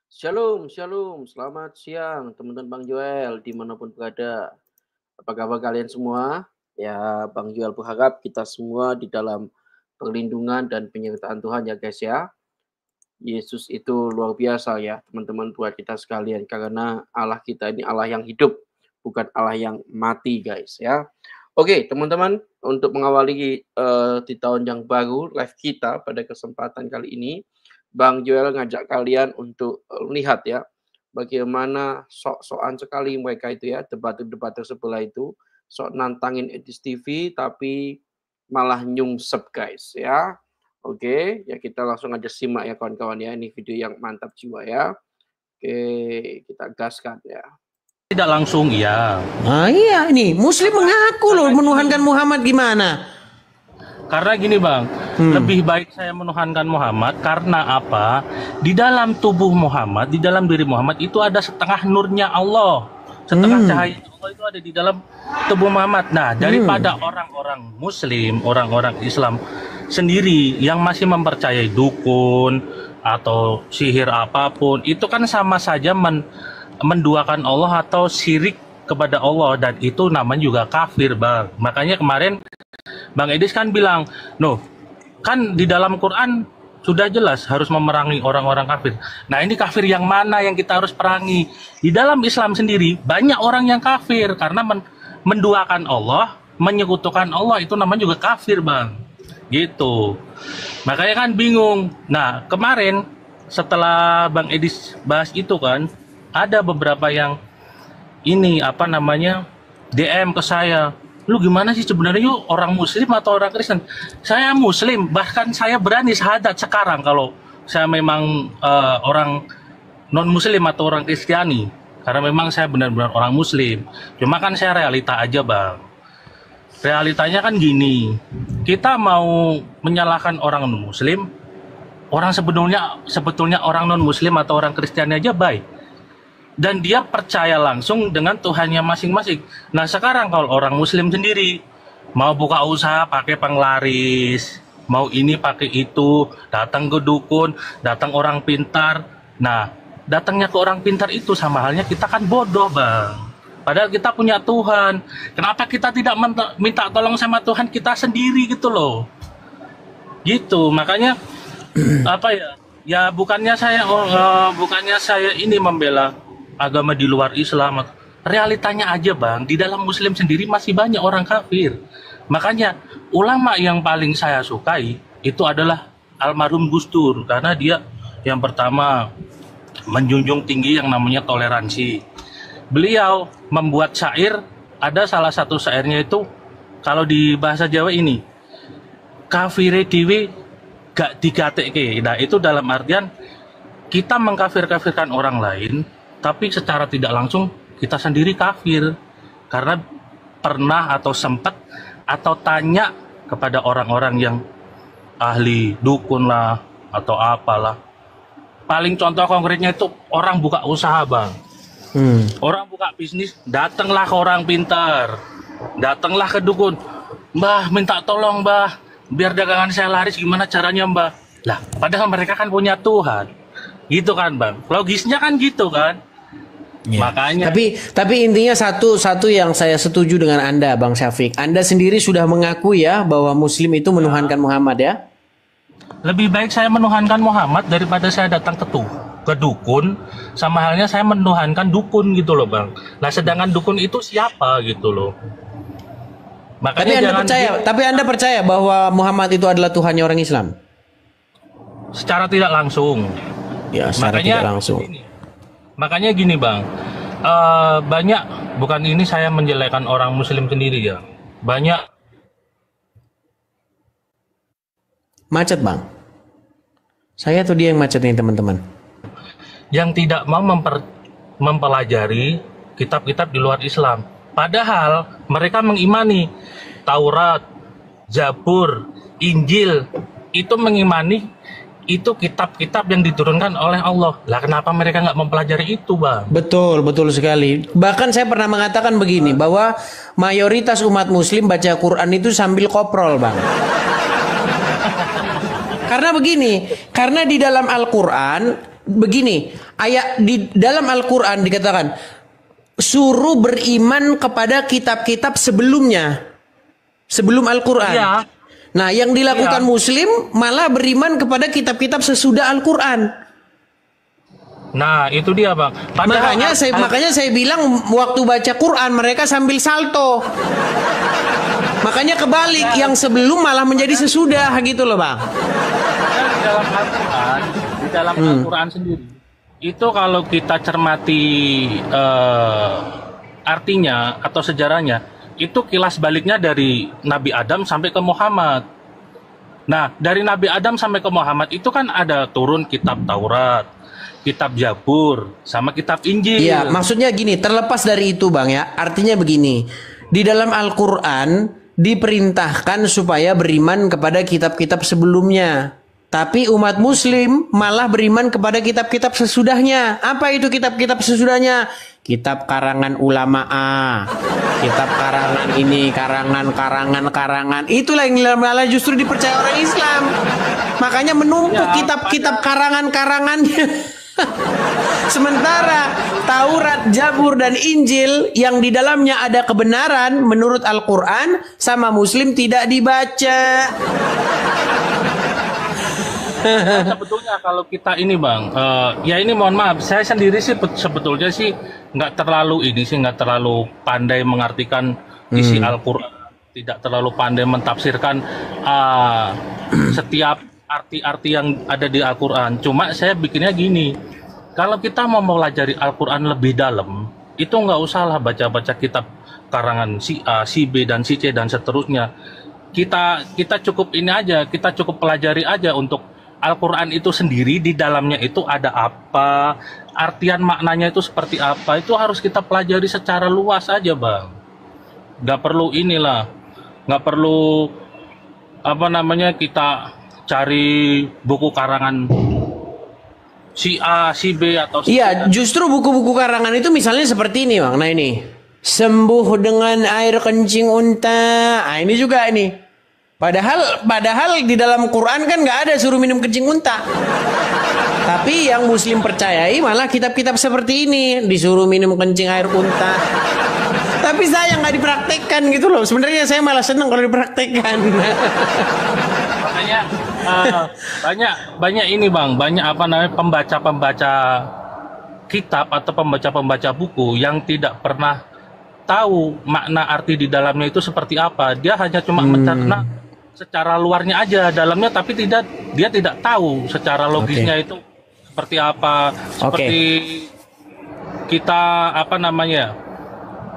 Shalom, shalom. Selamat siang, teman-teman Bang Joel, dimanapun berada. Apa kabar kalian semua? Ya, Bang Joel berharap kita semua di dalam perlindungan dan penyertaan Tuhan ya guys ya. Yesus itu luar biasa ya teman-teman buat kita sekalian. Karena Allah kita ini Allah yang hidup, bukan Allah yang mati guys ya. Oke teman-teman, untuk mengawali di tahun yang baru live kita pada kesempatan kali ini, Bang Joel ngajak kalian untuk lihat ya, bagaimana sok-sokan sekali mereka itu ya, debater-debater sebelah itu, sok nantangin Edis TV tapi malah nyungsep guys ya. Oke, ya kita langsung aja simak ya kawan-kawan ya, ini video yang mantap jiwa ya. Oke, kita gaskan ya. Tidak langsung iya. Ah iya, ini Muslim mengaku loh menuhankan Muhammad gimana? Karena gini bang, lebih baik saya menuhankan Muhammad karena apa? Di dalam tubuh Muhammad, di dalam diri Muhammad itu ada setengah nurnya Allah, setengah cahaya Allah itu ada di dalam tubuh Muhammad. Nah, daripada orang-orang Muslim, orang-orang Islam sendiri yang masih mempercayai dukun atau sihir apapun, itu kan sama saja menduakan Allah atau syirik kepada Allah, dan itu namanya juga kafir bang. Makanya kemarin Bang Edis kan bilang, no, kan di dalam Quran sudah jelas harus memerangi orang-orang kafir. Nah ini kafir yang mana yang kita harus perangi? Di dalam Islam sendiri banyak orang yang kafir karena menduakan Allah, menyekutukan Allah, itu namanya juga kafir bang. Gitu. Makanya kan bingung. Nah kemarin setelah Bang Edis bahas itu kan, ada beberapa yang ini apa namanya DM ke saya, lu gimana sih sebenarnya yuk, orang Muslim atau orang Kristen? Saya Muslim, bahkan saya berani syahadat sekarang kalau saya memang orang non Muslim atau orang Kristiani, karena memang saya benar-benar orang Muslim. Cuma kan saya realita aja bang. Realitanya kan gini, kita mau menyalahkan orang non Muslim, orang sebetulnya orang non Muslim atau orang Kristiani aja baik. Dan dia percaya langsung dengan Tuhannya masing-masing. Nah sekarang kalau orang Muslim sendiri mau buka usaha pakai penglaris, mau ini pakai itu, datang ke dukun, datang orang pintar. Nah datangnya ke orang pintar itu sama halnya kita kan bodoh bang. Padahal kita punya Tuhan. Kenapa kita tidak minta tolong sama Tuhan kita sendiri gitu loh? Gitu makanya apa ya? Ya bukannya saya ini membela agama di luar Islam, realitanya aja bang, di dalam Muslim sendiri masih banyak orang kafir. Makanya ulama yang paling saya sukai itu adalah almarhum Gus Dur, karena dia yang pertama menjunjung tinggi yang namanya toleransi. Beliau membuat syair, ada salah satu syairnya itu kalau di bahasa Jawa ini, kafire dhewe gak digatekke. Nah itu dalam artian kita mengkafir-kafirkan orang lain, tapi secara tidak langsung kita sendiri kafir karena pernah atau sempat atau tanya kepada orang-orang yang ahli dukun lah atau apalah. Paling contoh konkretnya itu orang buka usaha bang, orang buka bisnis, datanglah ke orang pintar, datanglah ke dukun, mbah minta tolong mbah biar dagangan saya laris, gimana caranya mbah? Lah padahal mereka kan punya Tuhan, gitu kan bang, logisnya kan gitu kan. Ya. Makanya. Tapi intinya satu yang saya setuju dengan Anda, Bang Syafiq. Anda sendiri sudah mengakui ya bahwa Muslim itu menuhankan Muhammad ya. Lebih baik saya menuhankan Muhammad daripada saya datang ke dukun. Sama halnya saya menuhankan dukun gitu loh bang. Nah sedangkan dukun itu siapa gitu loh. Makanya tapi Anda percaya bahwa Muhammad itu adalah Tuhannya orang Islam? Secara tidak langsung. Ya, secara tidak langsung. Makanya gini bang, banyak, bukan ini saya menjelekkan orang Muslim sendiri ya, banyak. Macet bang, saya atau dia yang macet nih teman-teman? Yang tidak mau mempelajari kitab-kitab di luar Islam, padahal mereka mengimani Taurat, Zabur, Injil, itu mengimani itu kitab-kitab yang diturunkan oleh Allah. Lah kenapa mereka nggak mempelajari itu bang? Betul sekali. Bahkan saya pernah mengatakan begini, bahwa mayoritas umat Muslim baca Quran itu sambil koprol bang. Karena begini, karena di dalam Al-Quran begini, ayat di dalam Al-Qur'an dikatakan suruh beriman kepada kitab-kitab sebelumnya. Sebelum Al-Qur'an. Iya. Nah, yang dilakukan Iya. muslim malah beriman kepada kitab-kitab sesudah Al-Qur'an. Nah, itu dia, Bang. Padahal Makanya saya bilang waktu baca Quran mereka sambil salto. Makanya kebalik, yang sebelum malah menjadi sesudah gitu loh, Bang. di dalam Al-Quran sendiri itu kalau kita cermati artinya atau sejarahnya, itu kilas baliknya dari Nabi Adam sampai ke Muhammad. Nah, dari Nabi Adam sampai ke Muhammad itu kan ada turun kitab Taurat, kitab Zabur, sama kitab Injil. Iya, maksudnya gini, terlepas dari itu Bang ya, artinya begini. Di dalam Al-Quran diperintahkan supaya beriman kepada kitab-kitab sebelumnya. Tapi umat muslim malah beriman kepada kitab-kitab sesudahnya. Apa itu kitab-kitab sesudahnya? Kitab karangan ulama A, kitab karangan ini, karangan. Itulah yang malah justru dipercaya orang Islam. Makanya menumpuk kitab-kitab karangan-karangannya. Sementara Taurat, Zabur, dan Injil yang di dalamnya ada kebenaran menurut Al-Quran sama Muslim tidak dibaca. Sebetulnya kalau kita ini Bang, ya ini mohon maaf, saya sendiri sih sebetulnya sih nggak terlalu pandai mengartikan isi Al-Quran, tidak terlalu pandai mentafsirkan setiap arti-arti yang ada di Al-Quran. Cuma saya bikinnya gini, kalau kita mau pelajari Al-Quran lebih dalam, itu nggak usahlah baca-baca kitab karangan si A, si B, dan si C, dan seterusnya. Kita cukup ini aja, kita cukup pelajari aja untuk Al-Quran itu sendiri, di dalamnya itu ada apa, artian maknanya itu seperti apa, itu harus kita pelajari secara luas aja Bang. Nggak perlu nggak perlu kita cari buku karangan si A, si B, atau si C. Iya, justru buku-buku karangan itu misalnya seperti ini Bang. Nah ini, sembuh dengan air kencing unta. Nah ini juga ini. Padahal di dalam Quran kan nggak ada suruh minum kencing unta. Tapi yang Muslim percayai malah kitab-kitab seperti ini disuruh minum kencing air unta. Tapi saya nggak dipraktekkan gitu loh. Sebenarnya saya malah senang kalau dipraktekkan. Makanya banyak ini Bang, banyak pembaca-pembaca kitab atau pembaca-pembaca buku yang tidak pernah tahu makna arti di dalamnya itu seperti apa. Dia hanya cuma mencerna secara luarnya aja, dalamnya tapi dia tidak tahu secara logisnya itu seperti apa. Seperti kita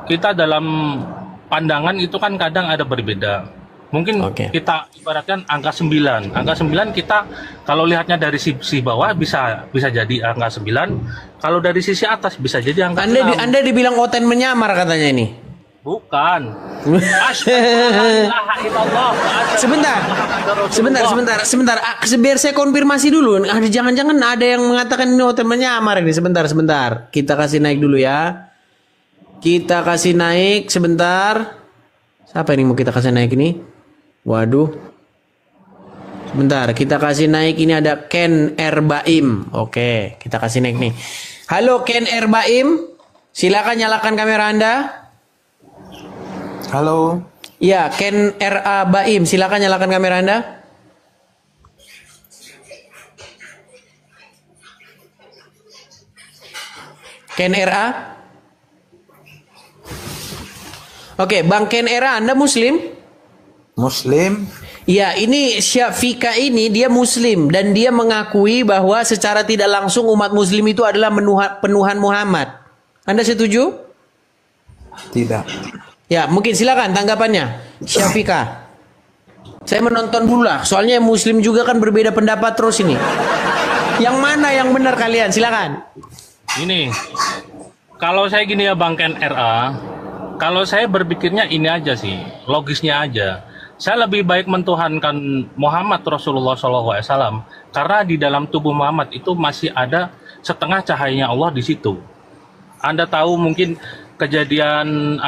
kita dalam pandangan itu kan kadang ada berbeda. Mungkin kita ibaratkan angka 9. Angka 9 kita kalau lihatnya dari sisi bawah bisa jadi angka 9. Kalau dari sisi atas bisa jadi angka 6. Anda dibilang Oten menyamar katanya ini. Bukan. Sebentar. Biar saya konfirmasi dulu. Jangan-jangan ada yang mengatakan ini Oten menyamar ini. Sebentar. Kita kasih naik dulu ya. Kita kasih naik sebentar. Siapa ini mau kita kasih naik ini? Waduh. Sebentar, kita kasih naik. Ini ada Ken Erbaim. Oke, kita kasih naik nih. Halo Ken Erbaim. Silakan nyalakan kamera Anda. Halo. Ya, Ken R.A. Baim, silakan nyalakan kamera Anda. Ken R.A. Oke, Bang Ken R.A., Anda Muslim? Muslim. Ya, ini Syafika ini dia Muslim dan dia mengakui bahwa secara tidak langsung umat Muslim itu adalah penuhan Muhammad. Anda setuju? Tidak. Ya, mungkin silakan tanggapannya, Syafika. Saya menonton dulu lah, soalnya Muslim juga kan berbeda pendapat terus ini. Yang mana yang benar kalian? Silakan. Ini, kalau saya gini ya Bang Ken RA, kalau saya berpikirnya ini aja sih, logisnya aja. Saya lebih baik mentuhankan Muhammad Rasulullah SAW karena di dalam tubuh Muhammad itu masih ada setengah cahayanya Allah di situ. Anda tahu mungkin kejadian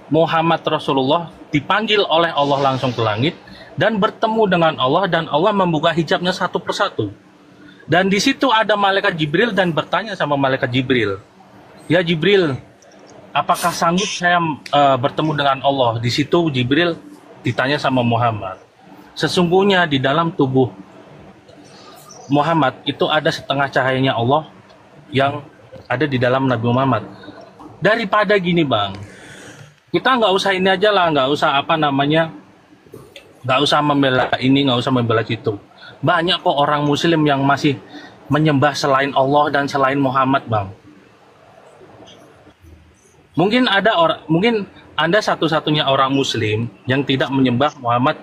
Muhammad Rasulullah dipanggil oleh Allah langsung ke langit dan bertemu dengan Allah dan Allah membuka hijabnya satu persatu. Dan di situ ada malaikat Jibril dan bertanya sama malaikat Jibril, "Ya Jibril, apakah sanggup saya bertemu dengan Allah?" Di situ Jibril ditanya sama Muhammad, "Sesungguhnya di dalam tubuh Muhammad itu ada setengah cahayanya Allah yang ada di dalam Nabi Muhammad." Daripada gini bang, kita nggak usah ini aja lah, nggak usah nggak usah membela ini, nggak usah membela itu. Banyak kok orang Muslim yang masih menyembah selain Allah dan selain Muhammad, bang. Mungkin Anda satu-satunya orang Muslim yang tidak menyembah Muhammad,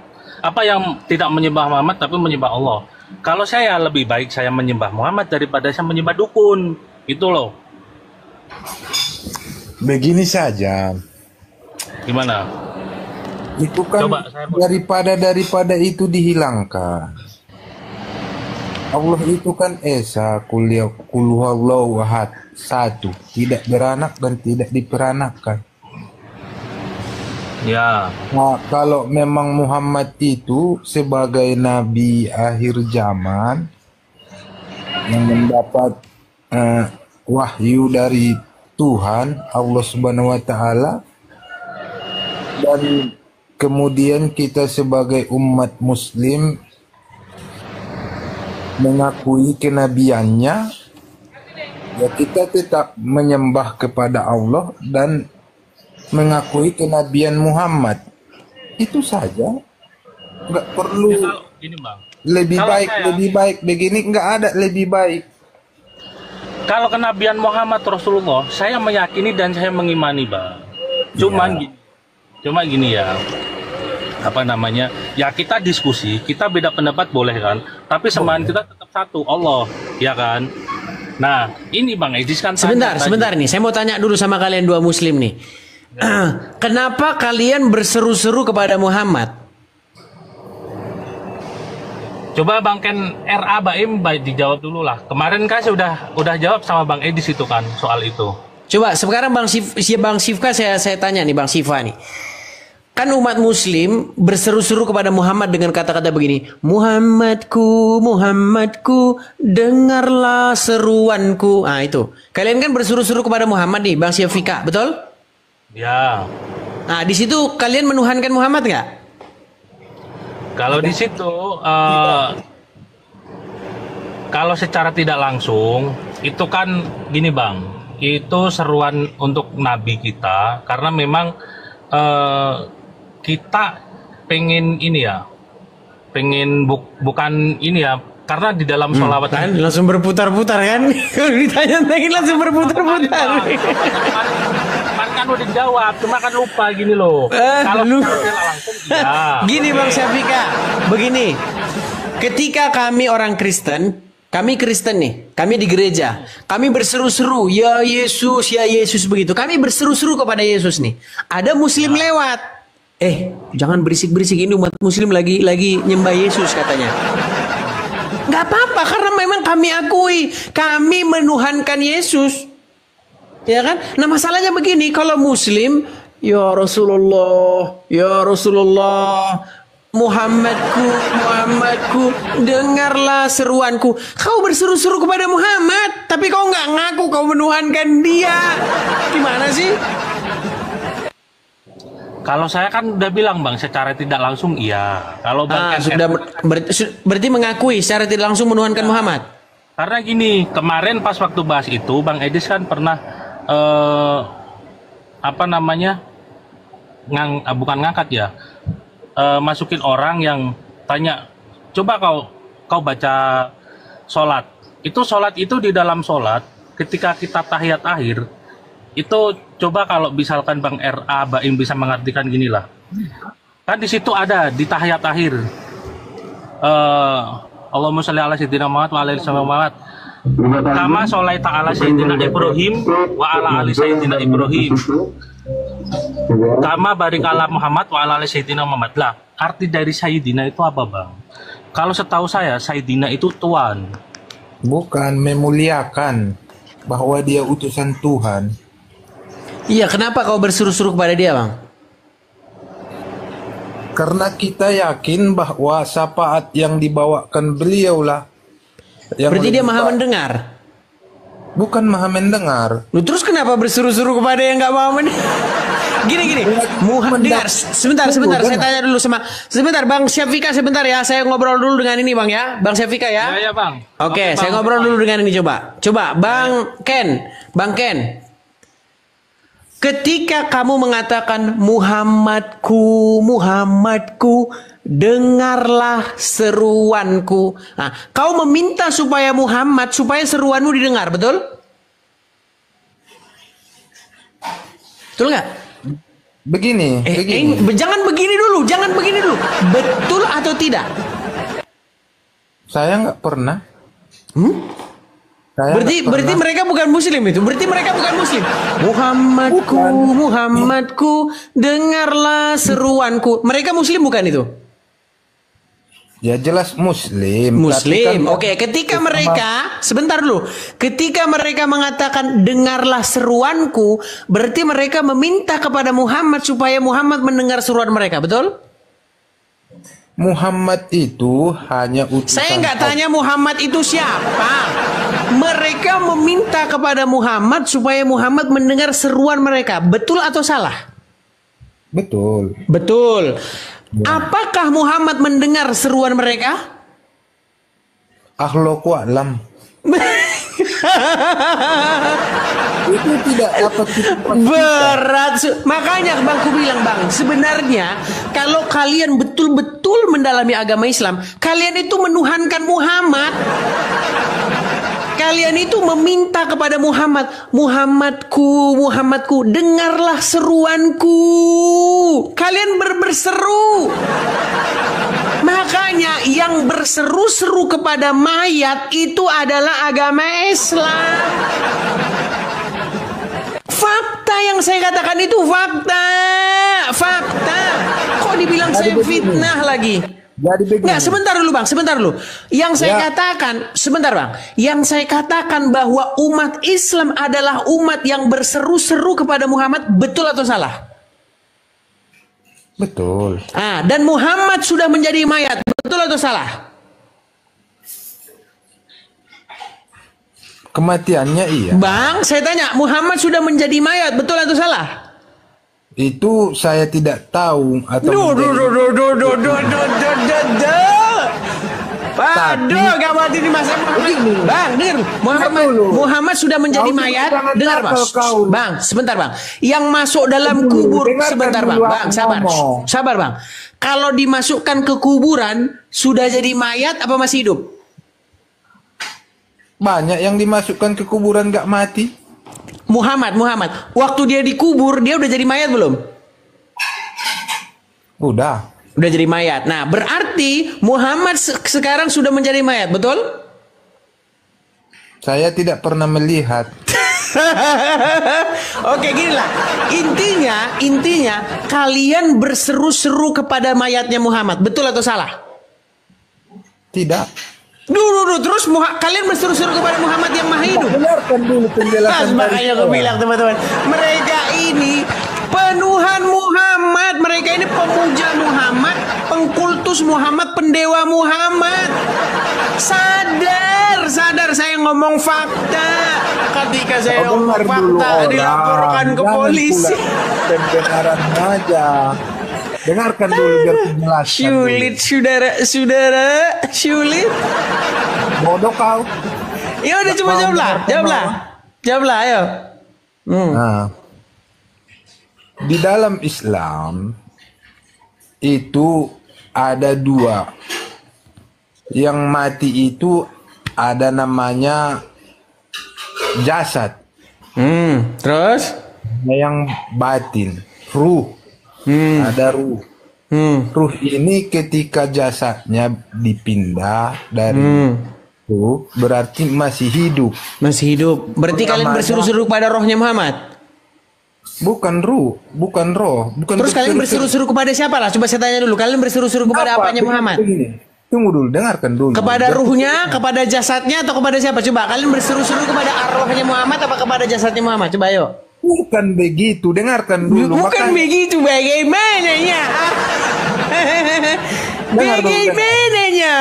yang tidak menyembah Muhammad tapi menyembah Allah. Kalau saya lebih baik saya menyembah Muhammad daripada saya menyembah dukun, itu loh. Begini saja. Gimana? Itu kan Coba, daripada itu dihilangkan. Allah itu kan Esa, Kulhuwallahu Ahad, satu, tidak beranak dan tidak diperanakkan. Ya. Nah, kalau memang Muhammad itu sebagai nabi akhir zaman yang mendapat wahyu dari Tuhan Allah Subhanahu wa taala, dan kemudian kita sebagai umat muslim mengakui kenabiannya, ya kita tetap menyembah kepada Allah dan mengakui kenabian Muhammad. Itu saja, nggak perlu Gini bang, lebih baik begini, nggak ada lebih baik. kalau kenabian Muhammad Rasulullah, saya meyakini dan saya mengimani bang. Cuma gini ya, ya kita diskusi, kita beda pendapat boleh kan, tapi semaan kita tetap satu, Allah, ya kan. Nah ini bang Edis kan sebentar nih, saya mau tanya dulu sama kalian dua muslim nih. Kenapa kalian berseru-seru kepada Muhammad? Coba Bang Ken RA Baim dijawab dulu lah. Kemarin kan saya udah jawab sama Bang Edis itu kan soal itu. Coba sekarang Bang Sifka saya tanya nih, Bang Sifa nih. Kan umat muslim berseru-seru kepada Muhammad dengan kata-kata begini, Muhammadku, Muhammadku, dengarlah seruanku. Ah itu. Kalian kan berseru-seru kepada Muhammad nih, Bang Sifka, betul? Ya. Nah di situ kalian menuhankan Muhammad nggak? Kalau di situ, kalau secara tidak langsung, itu kan gini Bang, itu seruan untuk Nabi kita, karena memang kita pengen ini ya, bukan ini ya, karena di dalam sholawat kan langsung berputar-putar kan, kalau ditanya langsung berputar-putar. Kemarin kan udah dijawab, cuma kan lupa gini loh. Kalau tidak langsung, ya. Gini Bang Syafika, begini, ketika kami orang Kristen, kami Kristen nih, kami di gereja, kami berseru-seru, ya Yesus begitu. Kami berseru-seru kepada Yesus nih. Ada Muslim lewat, jangan berisik-berisik, ini umat Muslim lagi nyembah Yesus katanya. Gak apa-apa, karena memang kami akui, kami menuhankan Yesus, ya kan? Nah masalahnya begini, kalau Muslim, ya Rasulullah, Muhammadku, dengarlah seruanku. Kau berseru-seru kepada Muhammad, tapi kau nggak ngaku kau menuhankan dia. Gimana sih? Kalau saya kan udah bilang Bang, secara tidak langsung iya. Kalau Bang berarti mengakui secara tidak langsung menuhankan Muhammad. Karena gini, kemarin pas waktu bahas itu, Bang Edis kan pernah bukan ngangkat ya. Masukin orang yang tanya, coba kau baca sholat. Sholat itu di dalam sholat, ketika kita tahiyat akhir, itu coba kalau misalkan Bang RA Baim bisa mengartikan gini lah. Kan di situ ada di tahiyat akhir. Allahumma sholli ala sayyidina Muhammad wa ala ali sayyidina Muhammad. Kama sholaita ala sayyidina Ibrahim wa ala ali sayyidina Ibrahim. Kama barik ala Muhammad wa ala ali sayyidina Muhammad. Lah, arti dari sayyidina itu apa, Bang? Kalau setahu saya, sayyidina itu tuan. Bukan, memuliakan bahwa dia utusan Tuhan. Iya, kenapa kau berseru-seru kepada dia, Bang? Karena kita yakin bahwa syafaat yang dibawakan beliaulah Yang Berarti dia lebih maha baik. mendengar. Bukan maha mendengar. Lu terus kenapa berseru-seru kepada yang nggak maha mendengar? Gini. Dengar, sebentar. Saya tanya dulu sebentar, Bang Syafika, sebentar ya. Saya ngobrol dulu dengan ini, Bang ya. Bang Syafika ya. Ya Bang. Oke, saya Bang. ngobrol dulu dengan ini coba. Bang Ken. Ketika kamu mengatakan Muhammadku, dengarlah seruanku. Nah, kau meminta supaya seruanmu didengar, betul? Betul nggak? Begini. Jangan begini dulu. Betul atau tidak? Saya nggak pernah. Saya Berarti nggak pernah. mereka bukan muslim itu. Berarti mereka bukan muslim. Muhammadku, dengarlah seruanku. Mereka muslim bukan itu? Ya jelas muslim. Tapi kan Oke, ketika mereka sebentar dulu. Ketika mereka mengatakan dengarlah seruanku, berarti mereka meminta kepada Muhammad supaya Muhammad mendengar seruan mereka, betul? Muhammad itu hanya utusan. Saya nggak tanya Muhammad itu siapa. Mereka meminta kepada Muhammad supaya Muhammad mendengar seruan mereka. Betul atau salah? Betul. Betul. Apakah Muhammad mendengar seruan mereka? Akhlaku alam. Itu tidak dapat kita pastikan. Berat. Makanya Bang, ku bilang Bang, sebenarnya kalau kalian betul-betul mendalami agama Islam, kalian itu menuhankan Muhammad. Kalian itu meminta kepada Muhammadku, dengarlah seruanku. Kalian berseru. Makanya yang berseru-seru kepada mayat itu adalah agama Islam. Fakta yang saya katakan itu fakta. Kok dibilang saya fitnah lagi? Jadi begini. Nggak, sebentar dulu. Yang saya katakan, sebentar Bang. Yang saya katakan bahwa umat Islam adalah umat yang berseru-seru kepada Muhammad, betul atau salah? Betul. Dan Muhammad sudah menjadi mayat, betul atau salah? Kematiannya iya. Bang, saya tanya, Muhammad sudah menjadi mayat, betul atau salah? Itu saya tidak tahu atau Waduh, gak mati di masa Muhammad. Bang, dengar. Muhammad sudah menjadi mayat. Dengar, Bang, sebentar, Bang. Yang masuk dalam kubur, sebentar, Bang. Bang, sabar, Bang. Kalau dimasukkan ke kuburan, sudah jadi mayat apa masih hidup? Banyak yang dimasukkan ke kuburan gak mati. Muhammad, waktu dia dikubur, dia udah jadi mayat belum? Udah jadi mayat. Nah, berarti Muhammad sekarang sudah menjadi mayat, betul? Saya tidak pernah melihat. Oke, ginilah. Intinya kalian berseru-seru kepada mayatnya Muhammad, betul atau salah? Tidak. Terus kalian berseru-seru kepada Muhammad yang maha hidup. Dengarkan dulu penjelasan. Makanya aku bilang, teman-teman, mereka ini penuhan Muhammad, mereka ini pemuja Muhammad, pengkultus Muhammad, pendewa Muhammad. Sadar saya ngomong fakta. Ketika saya ngomong fakta, dilaporkan ke polisi. Pendengaran aja. Dengarkan dulu biar penjelasan. Saudara, sulit. Bodoh kau. Ya udah, coba jawablah, ayo. Nah, di dalam Islam itu ada dua. Yang mati itu ada namanya jasad. Terus? Yang batin, ruh. Ada ruh. Ruh ini ketika jasadnya dipindah dari ruh berarti masih hidup. Berarti kalian berseru-seru pada rohnya Muhammad? Bukan roh. Terus kalian berseru-seru kepada siapa lah? Coba saya tanya dulu. Kalian berseru-seru kepada apanya Muhammad? Begini. Tunggu dulu, dengarkan dulu. Kepada ruhnya, kepada jasadnya, atau kepada siapa? Coba kalian berseru-seru kepada arwahnya Muhammad apa kepada jasadnya Muhammad? Coba ayo. Bukan begitu, dengarkan dulu. Bukan begitu, bagaimananya? Bagaimananya?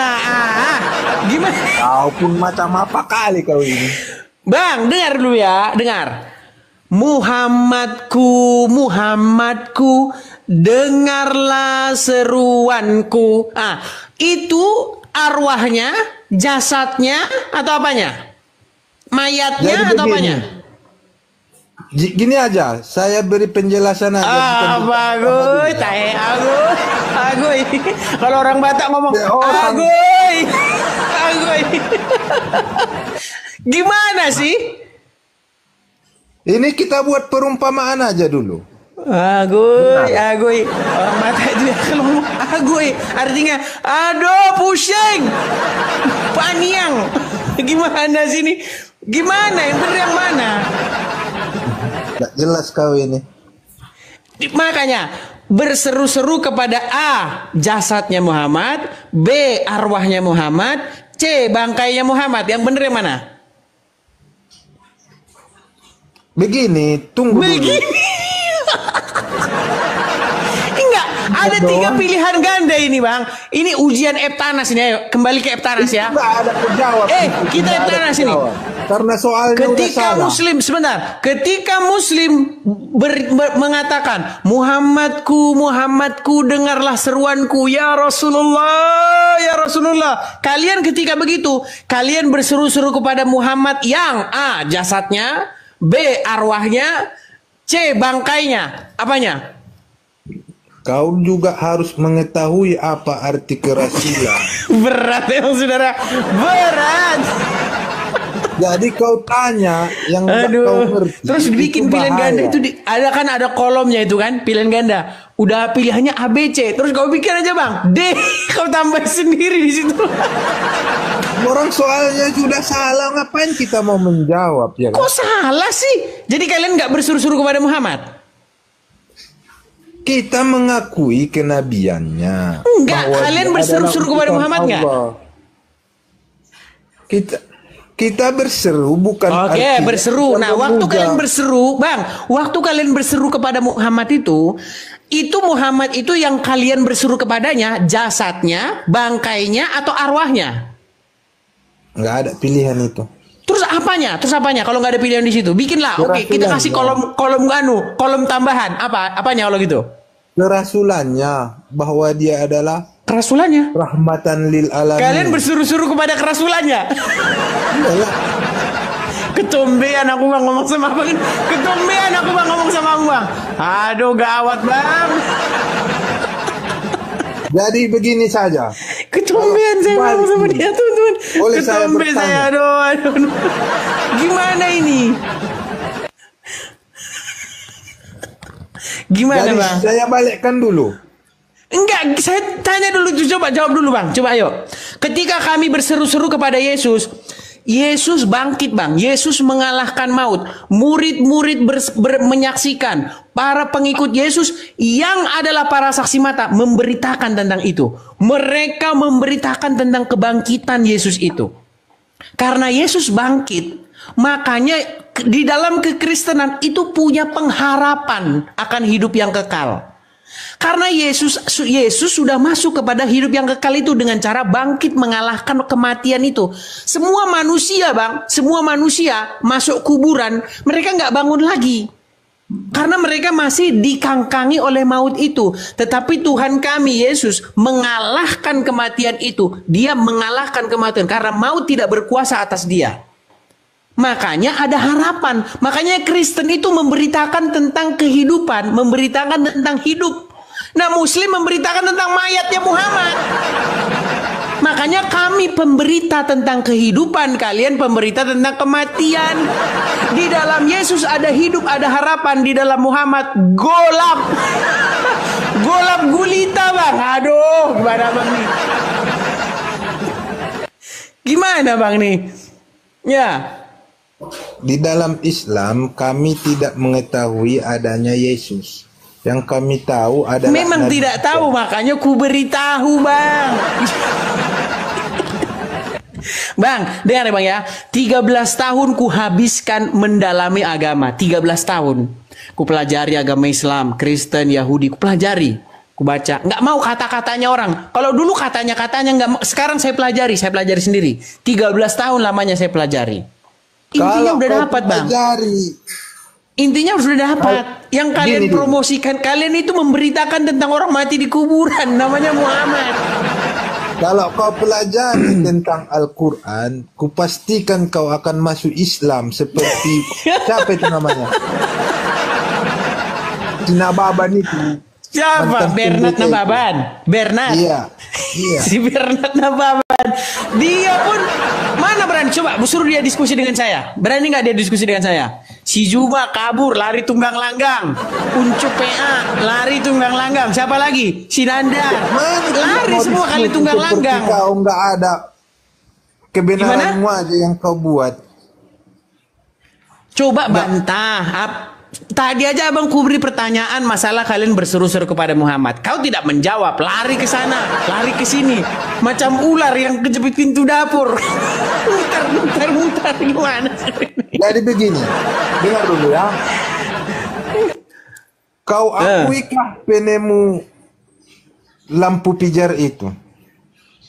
Gimana? Kau pun macam apa kali kau ini? Bang, dengar dulu ya, dengar. Muhammadku, Muhammadku, dengarlah seruanku. Ah, itu arwahnya, jasadnya, atau apanya? Mayatnya Jadi atau begini. apanya? Gini aja, saya beri penjelasan aja. Ah, bagus, tahe agoy, agoy. Kalau orang Batak ngomong Ya, orang. agoy, agoy. Gimana sih? Ini kita buat perumpamaan aja dulu. Agoy, agoy. Orang Batak itu kalau ngomong agoy, artinya aduh pusing, paniang. Gimana sih ini? Gimana yang benar yang mana? Gak jelas kau ini. Makanya berseru-seru kepada A, jasadnya Muhammad, B, arwahnya Muhammad, C, bangkainya Muhammad. Yang benar yang mana? Begini, tunggu dulu. Begini. Enggak, ada 3 pilihan ganda ini, Bang. Ini ujian Eptanas ini. Ayo, kembali ke Eptanas ya. Nggak ada penjawab. Kita Nggak ada Eptanas ini. penjawab. Karena soalnya udah Ketika salah. Muslim, sebentar. Ketika Muslim mengatakan, Muhammadku, Muhammadku, dengarlah seruanku, ya Rasulullah, ya Rasulullah. Kalian ketika begitu, kalian berseru-seru kepada Muhammad yang A, jasadnya, B, arwahnya, C, bangkainya. Apanya? Kau juga harus mengetahui apa arti kerasulan. Berat emang saudara, berat. Jadi kau tanya yang nggak kau Aduh, ngerti. terus bikin itu pilihan bahaya. ganda itu ada kan ada kolomnya itu kan pilihan ganda. Udah pilihannya A B C, terus kau pikir aja bang D, kau tambah sendiri di situ. Orang soalnya sudah salah, ngapain kita mau menjawab ya? Kok salah sih? Jadi kalian nggak berseru-seru kepada Muhammad? Kita mengakui kenabiannya. Enggak, bahwa kalian dia berseru-seru adalah kepada utusan Muhammad nggak? Allah. Kita berseru bukan Oke, artinya berseru. kita Nah, waktu memuja. kalian berseru, Bang, waktu kalian berseru kepada Muhammad itu Muhammad itu yang kalian berseru kepadanya, jasadnya, bangkainya, atau arwahnya? Nggak ada pilihan itu. Terus apanya? Terus apanya? Kalau nggak ada pilihan di situ, bikinlah. Oke, kita kasih kolom tambahan. Apanya kalau gitu? Kerasulannya bahwa dia adalah Kerasulannya. rahmatan lil alamin. Kalian berseru-seru kepada kerasulannya. Iyalah. Ketombean aku bang ngomong sama abang. Ketombean aku bang ngomong sama abang. Aduh gawat bang. Jadi begini saja. Ketombean saya Balik ngomong sama dulu. dia teman-teman. Boleh saya Ketombe bertanya? saya. Aduh. Gimana ini? Gimana Jadi bang? saya balikkan dulu. Enggak, saya tanya dulu, coba jawab dulu bang. Coba ayo. Ketika kami berseru-seru kepada Yesus, Yesus bangkit bang. Yesus mengalahkan maut. Murid-murid menyaksikan. Para pengikut Yesus yang adalah para saksi mata memberitakan tentang itu. Mereka memberitakan tentang kebangkitan Yesus itu. Karena Yesus bangkit, makanya di dalam kekristenan itu punya pengharapan akan hidup yang kekal. Karena Yesus sudah masuk kepada hidup yang kekal itu dengan cara bangkit mengalahkan kematian itu. Semua manusia bang, semua manusia masuk kuburan, mereka nggak bangun lagi. Karena mereka masih dikangkangi oleh maut itu. Tetapi Tuhan kami Yesus mengalahkan kematian itu. Dia mengalahkan kematian karena maut tidak berkuasa atas dia. Makanya ada harapan. Makanya Kristen itu memberitakan tentang kehidupan, memberitakan tentang hidup. Nah, Muslim memberitakan tentang mayatnya Muhammad. Makanya kami pemberita tentang kehidupan, kalian pemberita tentang kematian. Di dalam Yesus ada hidup, ada harapan. Di dalam Muhammad golap. Golap gulita bang. Aduh, gimana bang nih? Gimana bang nih? Ya. Di dalam Islam kami tidak mengetahui adanya Yesus. Yang kami tahu adalah Memang Nabi tidak Isa. tahu, makanya ku beritahu bang. Bang, dengar ya bang ya. 13 tahun ku habiskan mendalami agama. 13 tahun. Ku pelajari agama Islam, Kristen, Yahudi. Ku pelajari. Ku baca. Nggak mau kata-katanya orang. Kalau dulu katanya-katanya nggak mau. Sekarang saya pelajari sendiri. 13 tahun lamanya saya pelajari. Intinya Kalau udah kau dapat, Bang. pelajari, Intinya sudah dapat. Yang kalian Gini. promosikan, kalian itu memberitakan tentang orang mati di kuburan. Namanya Muhammad. kalau kau pelajari tentang Al-Quran, kupastikan kau akan masuk Islam seperti siapa itu namanya? Si Nababan itu. Siapa? Mantan Bernard pendeta itu. Nababan. Bernard. Iya. Si Bernard Nababan. Dia pun mana berani? Coba suruh dia diskusi dengan saya. Berani nggak dia diskusi dengan saya? Si Juma kabur, lari tunggang langgang. Uncup PA, lari tunggang langgang. Siapa lagi? Si Nanda. Lari semua kali tunggang langgang. Kau nggak ada kebenaranmu Gimana? aja yang kau buat. Coba bantah. Tadi aja abang ku beri pertanyaan masalah kalian berseru-seru kepada Muhammad. Kau tidak menjawab, lari ke sana, lari ke sini, macam ular yang kejepit pintu dapur. Mutar gimana? Jadi begini, dengar dulu ya. Kau akuikah penemu lampu pijar itu?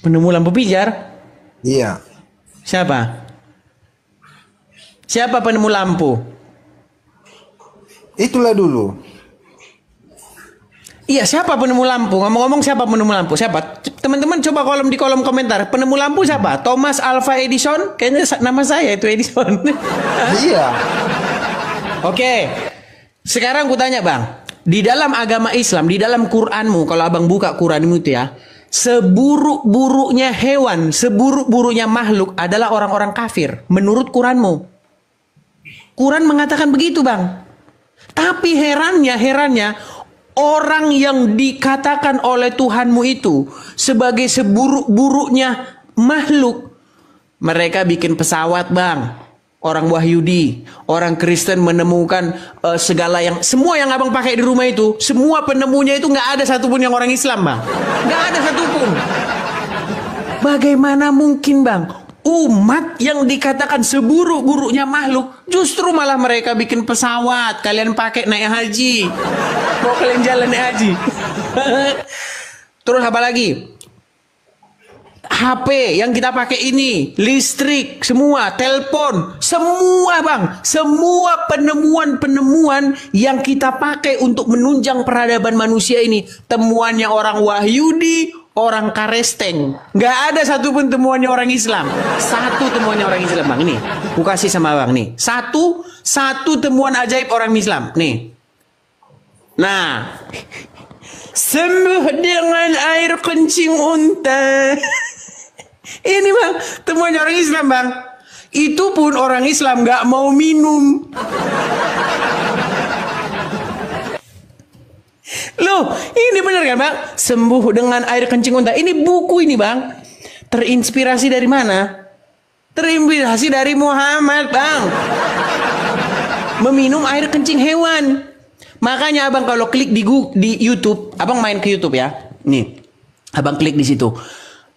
Penemu lampu pijar? Iya. Siapa? Siapa penemu lampu? Itulah dulu. Iya, siapa penemu lampu? Ngomong-ngomong siapa penemu lampu? Siapa? Teman-teman coba di kolom komentar. Penemu lampu siapa? Thomas Alva Edison? Kayaknya nama saya itu Edison. Iya. Oke. Sekarang ku tanya, Bang. Di dalam agama Islam, di dalam Qur'anmu, kalau abang buka Qur'anmu itu ya, seburuk-buruknya hewan, seburuk-buruknya makhluk adalah orang-orang kafir. Menurut Qur'anmu. Quran mengatakan begitu, Bang. Tapi herannya orang yang dikatakan oleh Tuhanmu itu sebagai seburuk-buruknya makhluk, mereka bikin pesawat, Bang. Orang Wahyudi, orang Kristen menemukan segala yang semua yang abang pakai di rumah itu, semua penemunya itu nggak ada satupun yang orang Islam, Bang. Nggak ada satupun. Bagaimana mungkin, Bang? Umat yang dikatakan seburuk-buruknya makhluk, justru malah mereka bikin pesawat. Kalian pakai naik haji. Mau kalian jalan naik haji. Terus apa lagi? HP yang kita pakai ini, listrik, semua, telepon, semua, Bang. Semua penemuan-penemuan yang kita pakai untuk menunjang peradaban manusia ini, temuannya orang Wahyudi, orang Karesteng. Nggak ada satupun temuannya orang Islam. Satu temuannya orang Islam, Bang. Ini, aku kasih sama Bang nih. Satu temuan ajaib orang Islam. Nih. Nah, sembuh dengan air kencing unta. Ini, Bang, temuannya orang Islam, Bang. Itu pun orang Islam nggak mau minum. Loh, ini benar kan, Bang? Sembuh dengan air kencing unta. Ini buku ini, Bang. Terinspirasi dari mana? Terinspirasi dari Muhammad, Bang. Meminum air kencing hewan. Makanya Abang kalau klik di YouTube, Abang main ke YouTube ya. Nih. Abang klik di situ.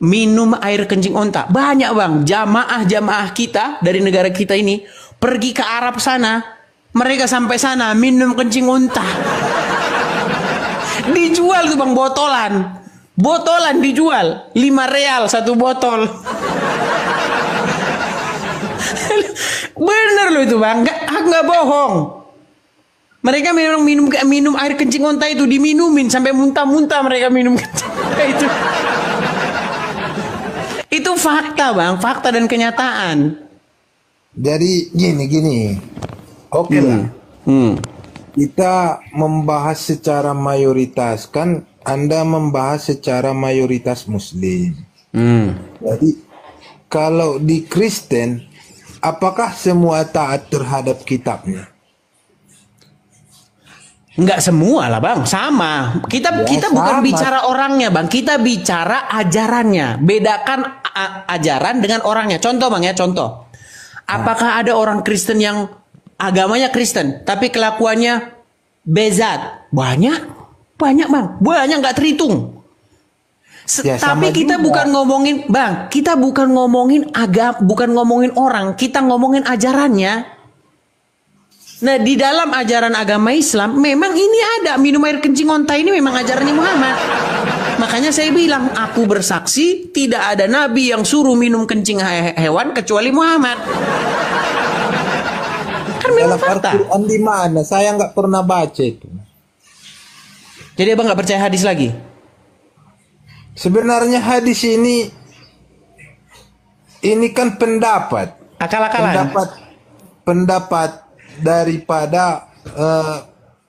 Minum air kencing unta. Banyak, Bang, jamaah-jamaah kita dari negara kita ini pergi ke Arab sana. Mereka sampai sana minum kencing unta. Dijual tuh, Bang, botolan. Botolan dijual 5 real satu botol. Bener loh itu, Bang. Nggak bohong. Mereka memang minum air kencing unta itu, diminumin sampai muntah-muntah mereka minum kencing unta itu. Itu fakta, Bang, fakta dan kenyataan. Jadi gini. Oke lah. Kita membahas secara mayoritas, kan Anda membahas secara mayoritas Muslim. Jadi kalau di Kristen, apakah semua taat terhadap kitabnya? Enggak semua lah, Bang, sama. Kita bukan sama. bicara orangnya, Bang. Kita bicara ajarannya. Bedakan ajaran dengan orangnya. Contoh, Bang, ya, contoh. Apakah ada orang Kristen yang agamanya Kristen tapi kelakuannya bezat? Banyak, Bang. Banyak, nggak terhitung. Ya, Tapi kita juga. bukan ngomongin, Bang. Kita bukan ngomongin bukan ngomongin orang. Kita ngomongin ajarannya. Nah, di dalam ajaran agama Islam memang ini ada, minum air kencing onta ini memang ajarannya Muhammad. Makanya saya bilang, aku bersaksi tidak ada nabi yang suruh minum kencing hewan kecuali Muhammad. Kan memang Dalam fakta. Al-Quran di mana? Saya nggak pernah baca itu. Jadi abang nggak percaya hadis lagi? Sebenarnya hadis ini kan pendapat. Akal-akalan. Pendapat daripada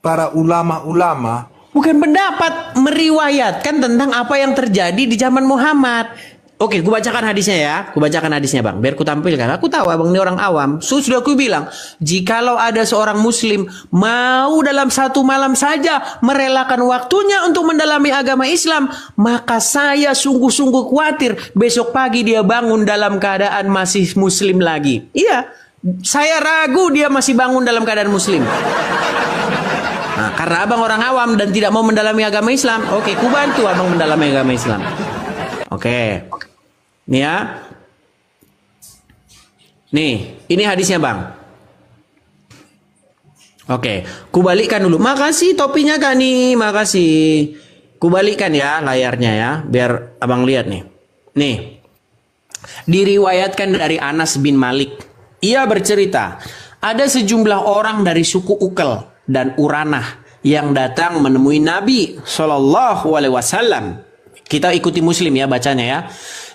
para ulama-ulama. Bukan pendapat, meriwayatkan tentang apa yang terjadi di zaman Muhammad. Oke, gue bacakan hadisnya ya. Gue bacakan hadisnya bang, biar ku tampilkan. Aku tahu abang ini orang awam. Sudah aku bilang, jikalau ada seorang muslim mau dalam satu malam saja merelakan waktunya untuk mendalami agama Islam, maka saya sungguh-sungguh khawatir besok pagi dia bangun dalam keadaan masih muslim lagi. Iya, saya ragu dia masih bangun dalam keadaan muslim. Nah, karena abang orang awam dan tidak mau mendalami agama Islam, oke, ku bantu abang mendalami agama Islam. Oke. Nih ya. Nih, ini hadisnya bang. Oke, kubalikkan dulu. Makasih topinya kak nih, makasih. Kubalikkan ya layarnya ya, biar abang lihat nih. Nih, diriwayatkan dari Anas bin Malik. Ia bercerita, ada sejumlah orang dari suku Ukel dan Uranah yang datang menemui Nabi Shallallahu Alaihi Wasallam. Kita ikuti Muslim ya bacanya ya.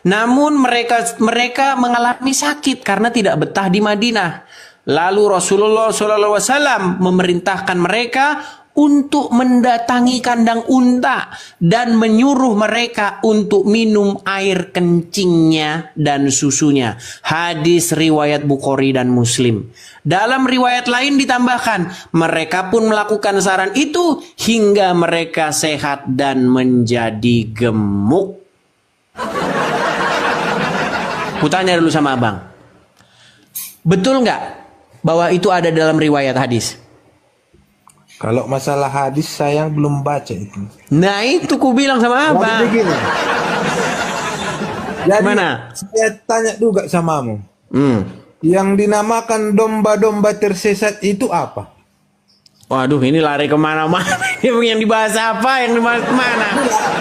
Namun mereka mengalami sakit karena tidak betah di Madinah. Lalu Rasulullah SAW memerintahkan mereka untuk mendatangi kandang unta dan menyuruh mereka untuk minum air kencingnya dan susunya. Hadis riwayat Bukhari dan Muslim. Dalam riwayat lain ditambahkan, mereka pun melakukan saran itu hingga mereka sehat dan menjadi gemuk. Kutanya dulu sama abang, betul nggak bahwa itu ada dalam riwayat hadis? Kalau masalah hadis saya belum baca itu. Nah itu ku bilang sama abang. Jadi begini. Jadi Mana? saya tanya juga samamu. Hmm. Yang dinamakan domba-domba tersesat itu apa? Waduh, ini lari kemana-mana. Yang dibahas apa? Yang dibahas kemana?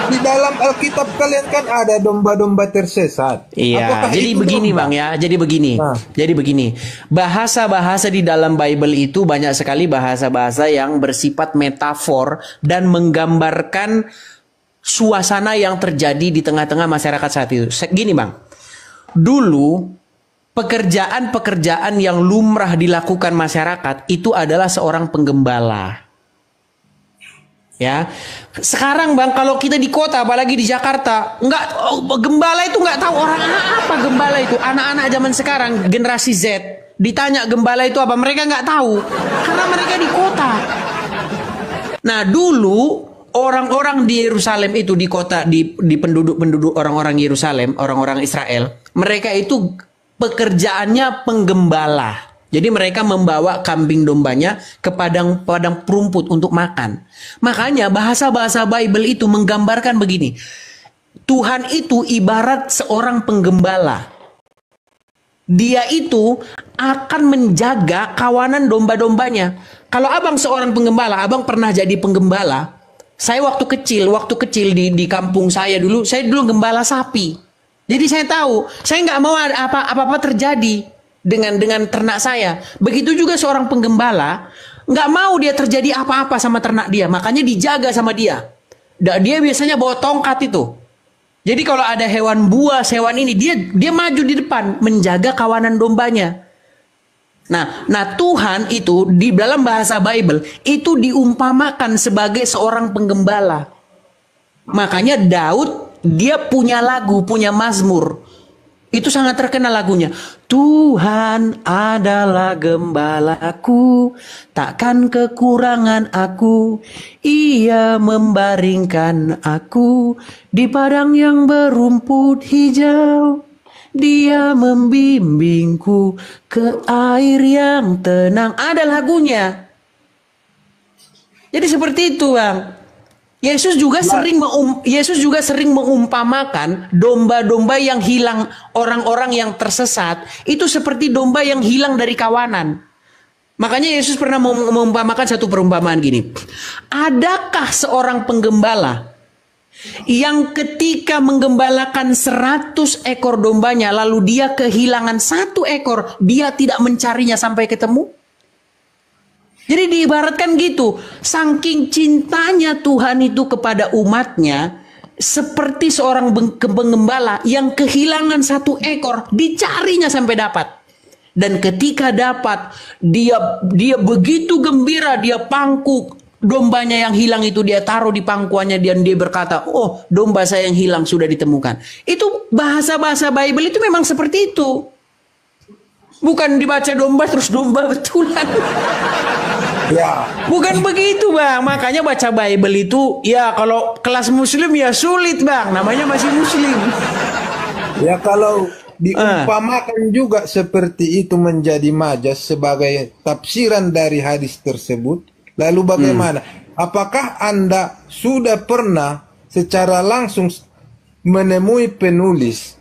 Di dalam Alkitab kalian kan ada domba-domba tersesat. Iya, Apakah jadi itu begini domba? bang ya, jadi begini. Nah. Jadi begini, bahasa-bahasa di dalam Bible itu banyak sekali bahasa-bahasa yang bersifat metafor dan menggambarkan suasana yang terjadi di tengah-tengah masyarakat saat itu. Gini bang, dulu pekerjaan-pekerjaan yang lumrah dilakukan masyarakat itu adalah seorang penggembala. Ya, sekarang bang kalau kita di kota, apalagi di Jakarta, gembala itu nggak tahu orang apa gembala itu. Anak-anak zaman sekarang generasi Z ditanya gembala itu apa, mereka nggak tahu karena mereka di kota. Nah dulu orang-orang di Yerusalem itu di kota di penduduk-penduduk orang-orang Yerusalem, orang-orang Israel, mereka itu pekerjaannya penggembala. Jadi mereka membawa kambing dombanya ke padang rumput untuk makan. Makanya bahasa-bahasa Bible itu menggambarkan begini. Tuhan itu ibarat seorang penggembala. Dia itu akan menjaga kawanan domba-dombanya. Kalau abang seorang penggembala, abang pernah jadi penggembala. Saya waktu kecil di kampung saya dulu, saya dulu gembala sapi. Jadi saya tahu, saya nggak mau ada apa-apa terjadi dengan ternak saya. Begitu juga seorang penggembala, nggak mau dia terjadi apa-apa sama ternak dia, makanya dijaga sama dia. Dia biasanya bawa tongkat itu. Jadi kalau ada hewan buas, hewan ini, dia maju di depan menjaga kawanan dombanya. Nah Tuhan itu di dalam bahasa Bible itu diumpamakan sebagai seorang penggembala. Makanya Daud dia punya lagu, punya mazmur. Itu sangat terkenal lagunya. Tuhan adalah gembalaku, takkan kekurangan aku. Ia membaringkan aku di padang yang berumput hijau. Dia membimbingku ke air yang tenang. Ada lagunya. Jadi seperti itu bang. Yesus juga sering mengumpamakan domba-domba yang hilang, orang-orang yang tersesat itu seperti domba yang hilang dari kawanan. Makanya Yesus pernah mengumpamakan satu perumpamaan gini. Adakah seorang penggembala yang ketika menggembalakan 100 ekor dombanya lalu dia kehilangan 1 ekor, dia tidak mencarinya sampai ketemu? Jadi diibaratkan gitu, saking cintanya Tuhan itu kepada umatnya, seperti seorang penggembala yang kehilangan 1 ekor, dicarinya sampai dapat. Dan ketika dapat, dia begitu gembira, dia pangku dombanya yang hilang itu, dia taruh di pangkuannya, dan dia berkata, oh, domba saya yang hilang sudah ditemukan. Itu bahasa-bahasa Bible itu memang seperti itu. Bukan dibaca domba terus domba betulan. Ya. Bukan begitu, Bang. Makanya baca Bible itu, ya kalau kelas muslim ya sulit, Bang. Namanya masih muslim. Ya kalau diumpamakan juga seperti itu menjadi majas sebagai tafsiran dari hadis tersebut. Lalu bagaimana? Apakah Anda sudah pernah secara langsung menemui penulis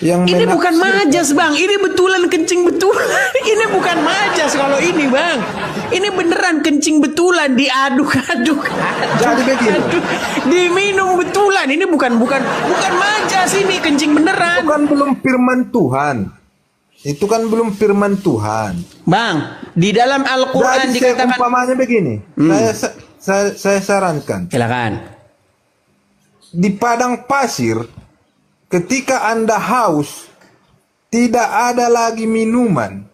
yang ini bukan menafsirkan? majas, Bang. Ini betulan, kencing betulan. Ini bukan majas kalau ini, Bang. Ini beneran kencing betulan, diaduk-aduk. Jadi begini. Diminum betulan. Ini bukan majas, ini kencing beneran. Itu kan belum firman Tuhan. Itu kan belum firman Tuhan. Bang, di dalam Al-Quran Jadi dikatakan. umpamanya begini. Saya sarankan. Silakan. Di padang pasir, ketika Anda haus, tidak ada lagi minuman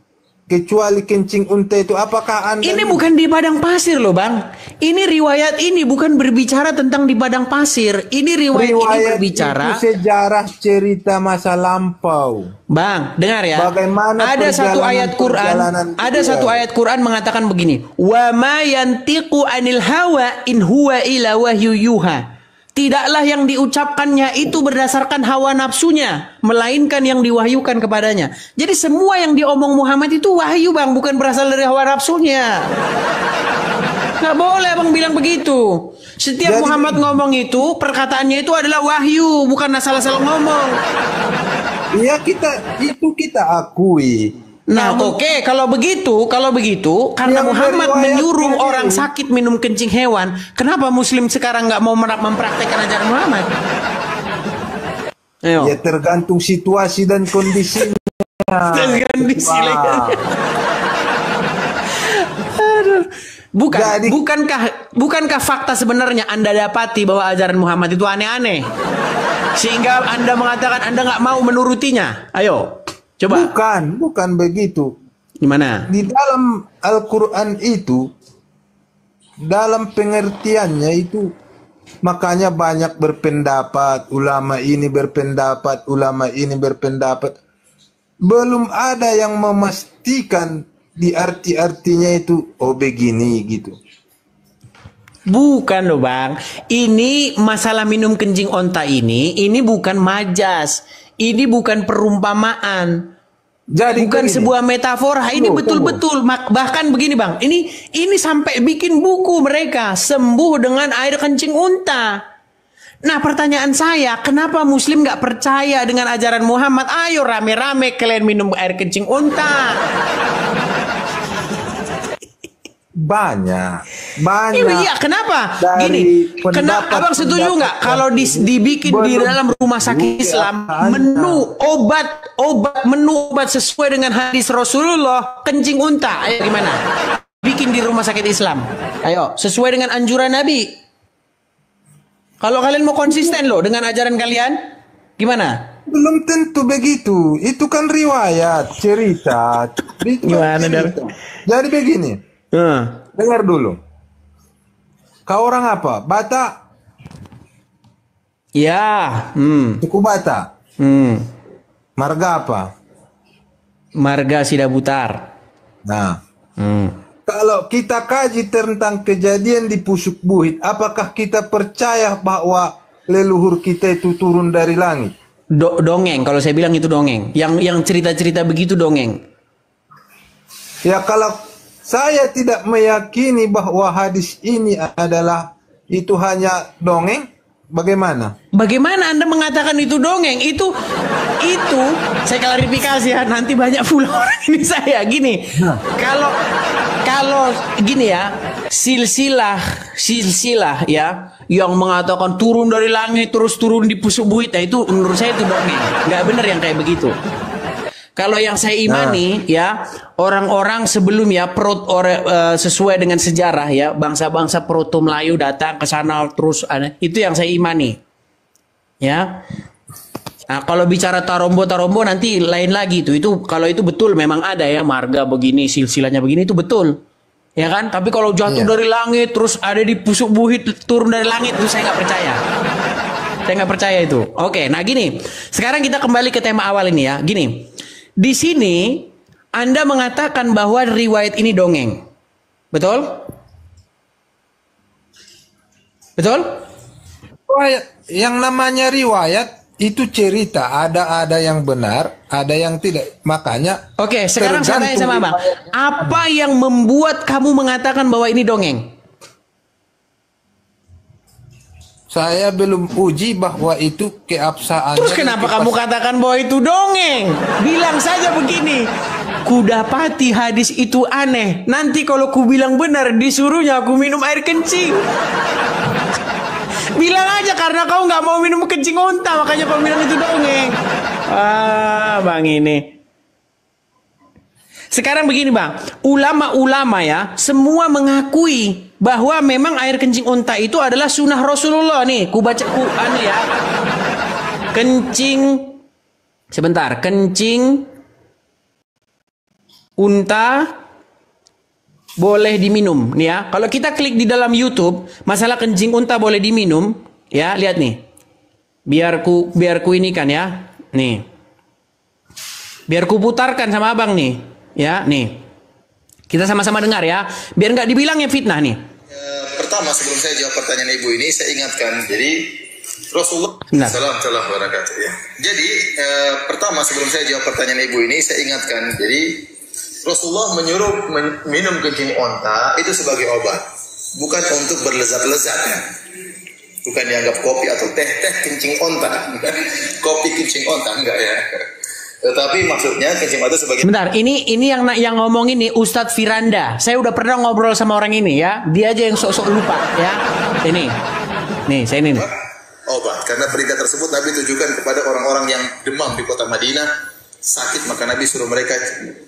kecuali kencing unta itu. Apakah Anda Ini bukan di padang pasir loh, Bang. Ini riwayat ini bukan berbicara tentang di padang pasir. Ini riwayat ini berbicara itu sejarah cerita masa lampau. Bang, dengar ya. Bagaimana ada satu ayat Quran, satu ayat Quran mengatakan begini. Wa ma yantiqu anil hawa in huwa illa wahyu yuha. Tidaklah yang diucapkannya itu berdasarkan hawa nafsunya, melainkan yang diwahyukan kepadanya. Jadi semua yang diomong Muhammad itu wahyu, Bang, bukan berasal dari hawa nafsunya. Nggak boleh Abang bilang begitu. Setiap Muhammad ngomong itu, perkataannya itu adalah wahyu, bukan asal-asal ngomong. Iya, kita akui. Nah, oke, kalau begitu, karena Muhammad menyuruh orang sakit minum kencing hewan, kenapa Muslim sekarang nggak mau mempraktekkan ajaran Muhammad? Ayo. Ya tergantung situasi dan kondisinya. Kondisi lagi. Aduh. Bukankah fakta sebenarnya Anda dapati bahwa ajaran Muhammad itu aneh-aneh, sehingga Anda mengatakan Anda nggak mau menurutinya? Ayo. Coba. Bukan begitu. Gimana? Di dalam Al-Quran itu, dalam pengertiannya itu, makanya banyak berpendapat, ulama ini berpendapat, ulama ini berpendapat. Belum ada yang memastikan di arti-artinya itu, oh begini gitu. Bukan loh, Bang. Ini masalah minum kencing onta ini bukan majas. Ini bukan perumpamaan. Jadi bukan begini. sebuah metafora. Ini betul-betul. Bahkan begini, Bang. Ini sampai bikin buku mereka, sembuh dengan air kencing unta. Nah, pertanyaan saya, kenapa Muslim nggak percaya dengan ajaran Muhammad? Ayo rame-rame kalian minum air kencing unta. Banyak. Iya, kenapa? Gini, kenapa Abang setuju nggak kalau dibikin di dalam rumah sakit Islam menu obat sesuai dengan hadis Rasulullah kencing unta? Ayo gimana? Bikin di rumah sakit Islam. Ayo, sesuai dengan anjuran Nabi. Kalau kalian mau konsisten loh dengan ajaran kalian, gimana? Belum tentu begitu. Itu kan riwayat, cerita. Gimana, Dar? Jadi begini. Dengar dulu. Kau orang apa? Batak? Ya. Suku Batak? Marga apa? Marga Sidabutar. Nah. Kalau kita kaji tentang kejadian di Pusuk Buhit, apakah kita percaya bahwa leluhur kita itu turun dari langit? Dongeng, kalau saya bilang itu dongeng. Yang cerita-cerita begitu dongeng. Ya kalau saya tidak meyakini bahwa hadis ini adalah itu hanya dongeng, bagaimana? Bagaimana Anda mengatakan itu dongeng? Itu saya klarifikasi ya. Nanti banyak pula orang ini saya gini. Kalau gini ya, silsilah ya yang mengatakan turun dari langit terus turun di pusuk buit, itu menurut saya itu dongeng. Nggak benar yang kayak begitu. Kalau yang saya imani ya, orang-orang sebelumnya sesuai dengan sejarah ya, bangsa-bangsa proto Melayu datang ke sana terus itu yang saya imani. Ya. Nah, kalau bicara tarombo nanti lain lagi tuh. Itu kalau itu betul memang ada ya, marga begini, silsilahnya begini, itu betul. Ya kan? Tapi kalau jatuh dari langit terus ada di pusuk buhit turun dari langit, itu saya nggak percaya. Saya nggak percaya itu. Oke, nah gini. Sekarang kita kembali ke tema awal ini ya. Gini. Di sini Anda mengatakan bahwa riwayat ini dongeng. Betul? Betul? Yang namanya riwayat itu cerita, ada yang benar, ada yang tidak. Makanya oke, sekarang saya tanya sama Abang. Apa yang membuat kamu mengatakan bahwa ini dongeng? saya belum uji bahwa itu keabsahannya. Terus kenapa kamu katakan bahwa itu dongeng? Bilang saja begini, kudapati hadis itu aneh. Nanti kalau ku bilang benar, disuruhnya aku minum air kencing. Bilang aja karena kau nggak mau minum kencing unta, makanya kau bilang itu dongeng. Bang ini. Sekarang begini bang, ulama-ulama ya, semua mengakui bahwa memang air kencing unta itu adalah sunnah Rasulullah nih. Ku baca ya. Kencing unta boleh diminum nih ya. Kalau kita klik di dalam YouTube, masalah kencing unta boleh diminum, ya, lihat nih. Biar ku ini kan ya. Nih. Biar ku putarkan sama Abang nih. Ya, nih. Kita sama-sama dengar ya. Biar nggak dibilangnya fitnah nih. Pertama sebelum saya jawab pertanyaan Ibu ini, saya ingatkan. Jadi Rasulullah Assalamualaikum warahmatullahi wabarakatuh ya. Jadi pertama sebelum saya jawab pertanyaan Ibu ini, saya ingatkan. Jadi Rasulullah menyuruh minum kencing onta itu sebagai obat, bukan untuk berlezat-lezat ya. Bukan dianggap kopi atau teh kencing onta. Kopi kencing onta enggak ya. Tetapi maksudnya kencing onta sebagai. Sebentar, ini yang ngomong ini Ustadz Firanda. Saya udah pernah ngobrol sama orang ini ya. Dia aja yang sok-sok lupa ya. Nih, saya ini nih. Obat, karena perintah tersebut Nabi tujukan kepada orang-orang yang demam di kota Madinah, sakit, maka Nabi suruh mereka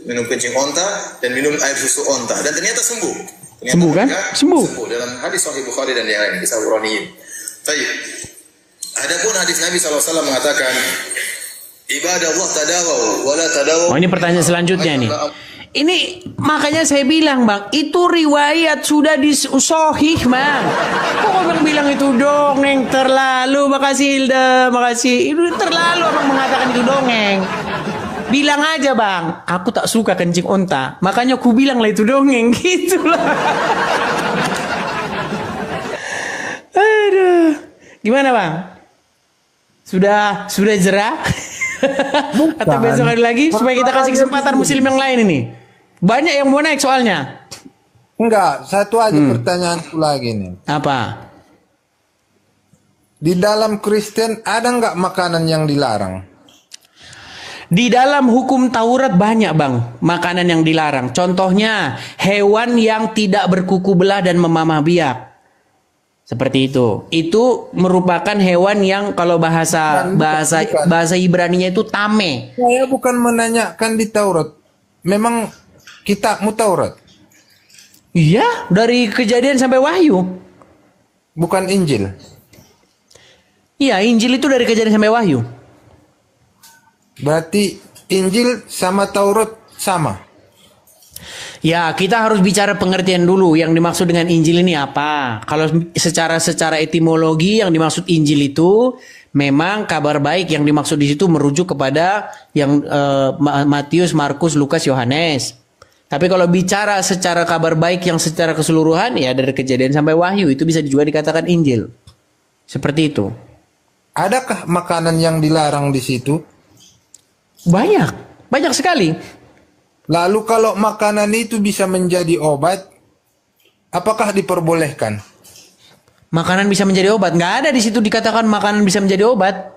minum kencing onta dan minum air susu onta, dan ternyata sembuh. Ternyata sembuh kan? Sembuh dalam hadis Sahih Bukhari dan yang lain, kisah Uraniyin. Baik. Adapun hadis Nabi SAW mengatakan, ibadah Allah tadawaw wala tadawaw. Oh, ini pertanyaan selanjutnya nih. Ini makanya saya bilang bang, itu riwayat sudah disohih bang. Kok abang bilang itu dongeng? Terlalu. Makasih Hilda, makasih. Itu terlalu abang mengatakan itu dongeng. Bilang aja bang, aku tak suka kencing onta, makanya aku bilang lah itu dongeng, gitulah. Aduh, gimana bang? Sudah jerah? Atau besok hari lagi supaya kita kasih kesempatan muslim yang lain ini. Banyak yang mau naik soalnya. Enggak, satu aja pertanyaanku lagi nih. Apa? Di dalam Kristen ada nggak makanan yang dilarang? Di dalam hukum Taurat banyak bang makanan yang dilarang. Contohnya hewan yang tidak berkuku belah dan memamah biak. Seperti itu. Itu merupakan hewan yang kalau bahasa Ibraninya itu tame. Saya bukan menanyakan di Taurat. Memang kitabmu Taurat? Iya, dari Kejadian sampai Wahyu. Bukan Injil? Iya, Injil itu dari Kejadian sampai Wahyu. Berarti Injil sama Taurat sama? Ya, kita harus bicara pengertian dulu. Yang dimaksud dengan Injil ini apa? Kalau secara etimologi yang dimaksud Injil itu memang kabar baik, yang dimaksud di situ merujuk kepada yang Matius, Markus, Lukas, Yohanes. Tapi kalau bicara secara kabar baik yang secara keseluruhan ya dari Kejadian sampai Wahyu, itu bisa juga dikatakan Injil. Seperti itu. Adakah makanan yang dilarang di situ? Banyak sekali. Lalu kalau makanan itu bisa menjadi obat, apakah diperbolehkan? makanan bisa menjadi obat. Nggak ada di situ dikatakan makanan bisa menjadi obat.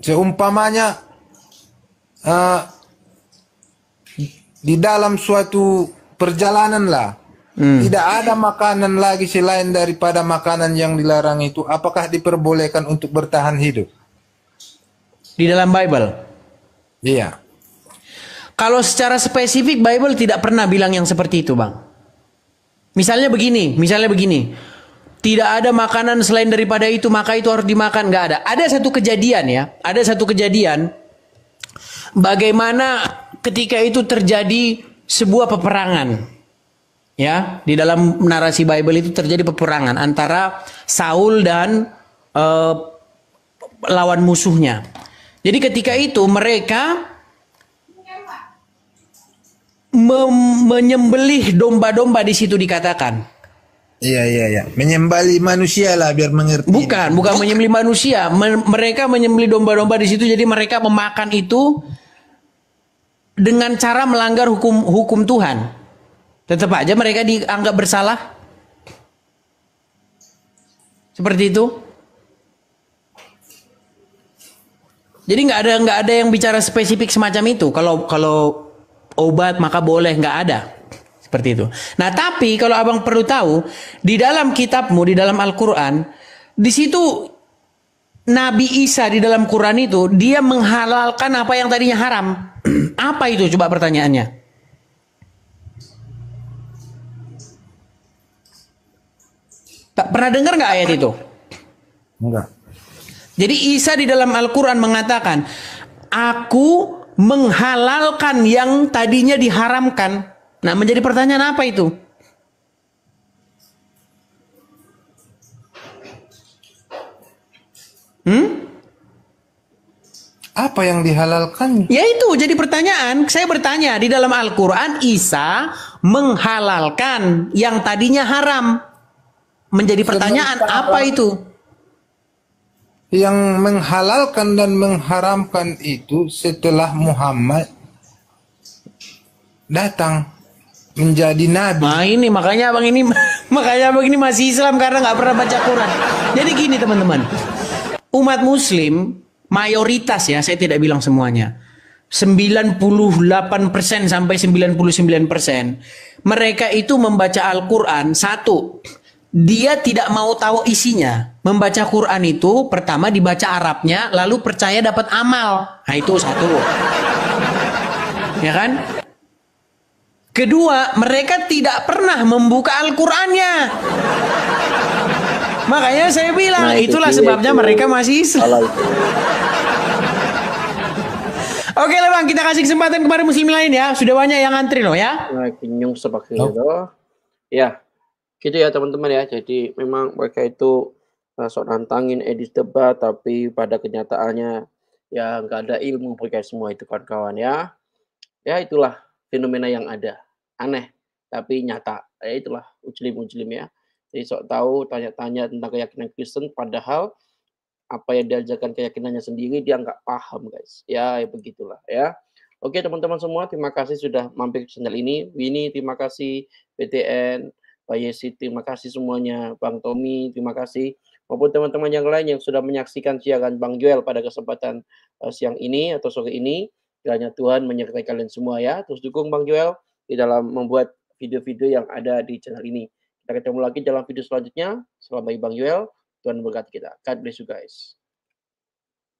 Seumpamanya di dalam suatu perjalanan lah, tidak ada makanan lagi selain daripada makanan yang dilarang itu. Apakah diperbolehkan untuk bertahan hidup? Di dalam Bible. Iya. Kalau secara spesifik Bible tidak pernah bilang yang seperti itu, Bang. Misalnya begini. Tidak ada makanan selain daripada itu, maka itu harus dimakan. Nggak ada. Ada satu kejadian ya. Ada satu kejadian. Bagaimana ketika itu terjadi sebuah peperangan. Ya, di dalam narasi Bible itu terjadi peperangan antara Saul dan lawan musuhnya. Jadi ketika itu mereka menyembelih domba-domba, di situ dikatakan. Iya. Menyembelih manusia lah biar mengerti. Bukan menyembelih manusia. Mereka menyembelih domba-domba di situ. Jadi mereka memakan itu dengan cara melanggar hukum Tuhan. Tetap aja mereka dianggap bersalah. Seperti itu. Jadi nggak ada yang bicara spesifik semacam itu. Kalau obat maka boleh, nggak ada. Seperti itu. Nah, tapi kalau abang perlu tahu, di dalam kitabmu, di dalam Al-Quran, di situ Nabi Isa di dalam Quran itu, dia menghalalkan apa yang tadinya haram. Apa itu? Coba pertanyaannya. Tak pernah dengar nggak ayat itu? Enggak. Jadi Isa di dalam Al-Quran mengatakan, aku menghalalkan yang tadinya diharamkan. Nah, menjadi pertanyaan apa itu? Apa yang dihalalkan? Ya itu jadi pertanyaan. Saya bertanya, di dalam Al-Quran Isa menghalalkan yang tadinya haram. Menjadi pertanyaan apa itu? Yang menghalalkan dan mengharamkan itu setelah Muhammad datang menjadi nabi. Nah ini makanya abang ini masih Islam karena nggak pernah baca Quran. Jadi gini teman-teman, umat Muslim mayoritas ya, saya tidak bilang semuanya, 98% sampai 99%, mereka itu membaca Al-Quran. Satu, dia tidak mau tahu isinya. Membaca Quran itu pertama dibaca Arabnya, lalu percaya dapat amal. Nah itu satu, ya kan? Kedua, mereka tidak pernah membuka Al-Qurannya. Makanya saya bilang, itulah sebabnya mereka masih Islam. Oke lah Bang, kita kasih kesempatan kepada muslim lain ya. Sudah banyak yang antri loh ya. Nah, kenyung seperti itu. Ya, gitu ya teman-teman ya. Jadi memang mereka itu sok nantangin edit debat, tapi pada kenyataannya ya nggak ada ilmu mereka semua itu kawan-kawan ya. Ya itulah fenomena yang ada. Aneh tapi nyata. Ya itulah ujlim-ujlim ya. Jadi sok tahu tanya-tanya tentang keyakinan Kristen, padahal apa yang diajarkan keyakinannya sendiri dia nggak paham guys. Ya begitulah ya. Oke teman-teman semua, terima kasih sudah mampir ke channel ini. Winnie terima kasih, BTN, Pak Yesi terima kasih semuanya, Bang Tommy terima kasih, maupun teman-teman yang lain yang sudah menyaksikan siaran Bang Joel pada kesempatan siang ini atau sore ini. Kiranya Tuhan menyertai kalian semua ya. Terus dukung Bang Joel di dalam membuat video-video yang ada di channel ini. Kita ketemu lagi dalam video selanjutnya. Selamat pagi Bang Joel. Tuhan memberkati kita. God bless you guys.